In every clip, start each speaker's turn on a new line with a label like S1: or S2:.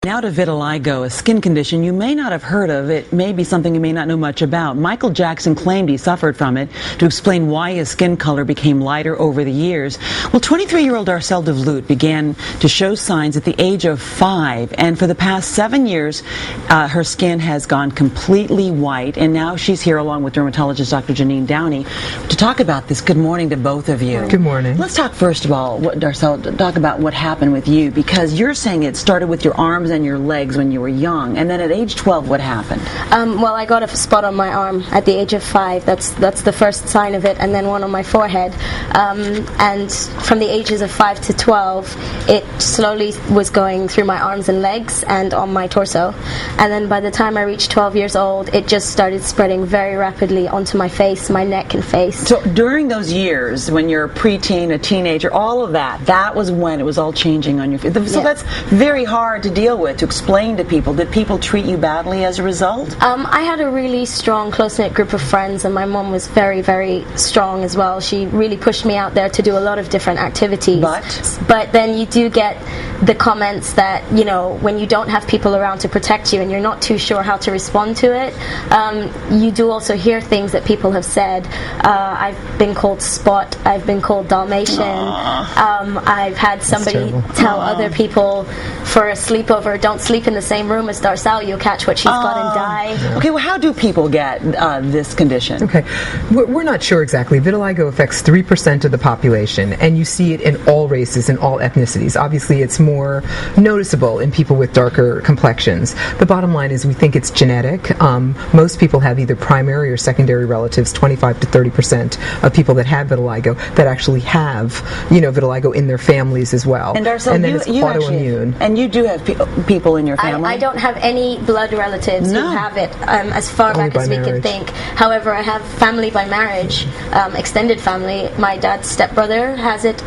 S1: Now to vitiligo, a skin condition you may not have heard of. It may be something you may not know much about. Michael Jackson claimed he suffered from it. To explain why his skin color became lighter over the years, well, 23-year-old Darcelle DeVloot began to show signs at the age of 5, and for the past 7 years, her skin has gone completely white, and now she's here along with dermatologist Dr. Janine Downey to talk about this. Good morning to both of you.
S2: Good morning.
S1: Let's talk first of all, Darcelle, talk about what happened with you, because you're saying it started with your arms and your legs when you were young, and then at age 12, what happened?
S3: Well, I got a spot on my arm at the age of 5. That's the first sign of it, and then one on my forehead. And from the ages of 5 to 12, it slowly was going through my arms and legs and on my torso. And then by the time I reached 12 years old, it just started spreading very rapidly onto my face, my neck and face.
S1: So during those years, when you're a preteen, a teenager, all of that was when it was all changing on your face. So that's very hard to deal with, to explain to people. Did people treat you badly as a result?
S3: I had a really strong, close-knit group of friends, and my mom was very, very strong as well. She really pushed me out there to do a lot of different activities. But then you do get the comments that, you know, when you don't have people around to protect you and you're not too sure how to respond to it, you do also hear things that people have said. I've been called Spot, I've been called Dalmatian. I've had somebody tell other people for a sleepover, don't sleep in the same room as Darcelle, you'll catch what she's got and die.
S1: Okay, well, how do people get this condition?
S2: Okay, we're not sure exactly. Vitiligo affects 3% of the population, and you see it in all races and all ethnicities. Obviously, it's more noticeable in people with darker complexions. The bottom line is we think it's genetic. Most people have either primary or secondary relatives. 25 to 30% of people that have vitiligo that actually have, vitiligo in their families as well.
S1: And Darcelle,
S2: then it's autoimmune.
S1: And you do have people in your family?
S3: I don't have any blood relatives who have it, as far back as we can think. However, I have family by marriage, extended family. My dad's stepbrother has it.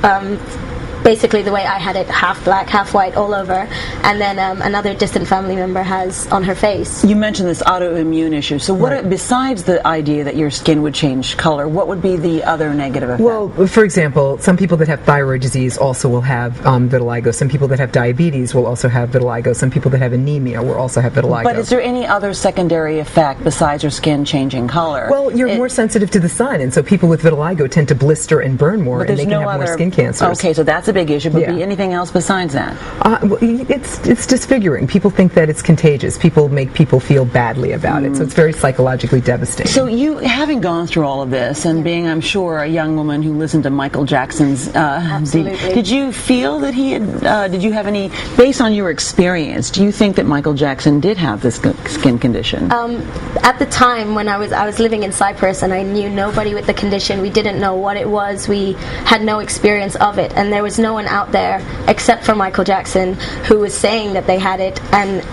S3: Basically the way I had it, half black, half white, all over, and then another distant family member has on her face.
S1: You mentioned this autoimmune issue. So what, besides the idea that your skin would change color, what would be the other negative effect?
S2: Well, for example, some people that have thyroid disease also will have vitiligo. Some people that have diabetes will also have vitiligo. Some people that have anemia will also have vitiligo.
S1: But is there any other secondary effect besides your skin changing color?
S2: Well, you're more sensitive to the sun, and so people with vitiligo tend to blister and burn more, and they can have more skin cancers.
S1: Okay, so that's a big issue, but anything else besides that?
S2: Well, it's disfiguring. People think that it's contagious. People make people feel badly about it, so it's very psychologically devastating.
S1: So you, having gone through all of this and being, I'm sure, a young woman who listened to Michael Jackson's did you feel that he had, did you have any, based on your experience, do you think that Michael Jackson did have this skin condition?
S3: At the time when I was living in Cyprus and I knew nobody with the condition, we didn't know what it was, we had no experience of it, and there was no one out there except for Michael Jackson who was saying that they had it, and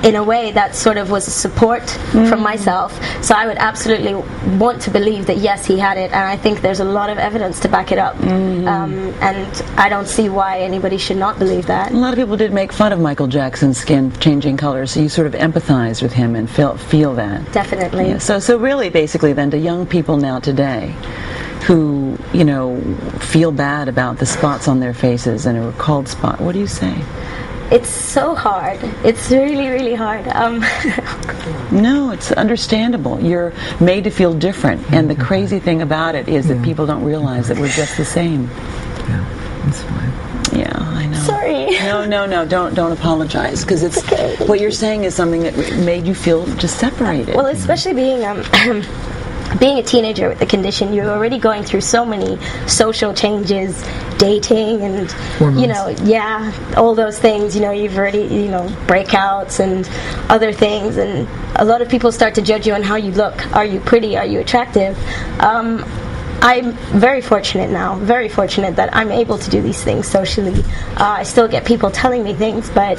S3: in a way that sort of was a support from myself. So I would absolutely want to believe that yes, he had it, and I think there's a lot of evidence to back it up, and I don't see why anybody should not believe that.
S1: A lot of people did make fun of Michael Jackson's skin changing colors, so you sort of empathize with him and feel that.
S3: Definitely.
S1: Yeah, so really basically then to young people now today who, feel bad about the spots on their faces and are called spot, what do you say?
S3: It's so hard. It's really, really hard.
S1: No, it's understandable. You're made to feel different, and the crazy thing about it is that people don't realize that we're just the same.
S2: Yeah, that's fine.
S1: Yeah, I know.
S3: Sorry.
S1: No, don't apologize, because it's okay. What you're saying is something that made you feel just separated.
S3: Well, especially being a teenager with the condition, you're already going through so many social changes, dating and
S2: hormones.
S3: All those things, you've already breakouts and other things, and a lot of people start to judge you on how you look. Are you pretty? Are you attractive? I'm very fortunate now, very fortunate that I'm able to do these things socially. I still get people telling me things, but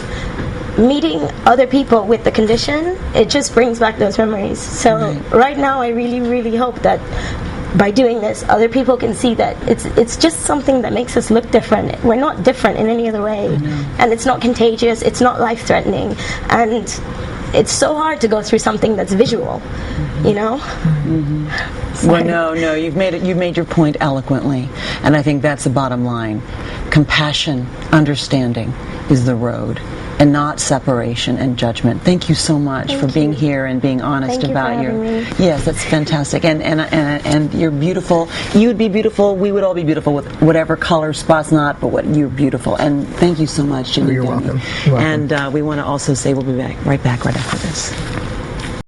S3: meeting other people with the condition, it just brings back those memories. So right now I really, really hope that by doing this, other people can see that it's just something that makes us look different. We're not different in any other way, and it's not contagious, it's not life-threatening, and it's so hard to go through something that's visual,
S1: Well, no, you've made your point eloquently, and I think that's the bottom line. Compassion, understanding is the road. and not separation and judgment. Thank you so much for being here and being honest
S3: Thank you
S1: about
S3: for
S1: your.
S3: having me.
S1: Yes, that's fantastic. And you're beautiful. You would be beautiful. We would all be beautiful with whatever color, spots, not, but what you're beautiful. And thank you so much, Janine.
S2: You're welcome. You're welcome.
S1: And we want to also say we'll be right back right after this.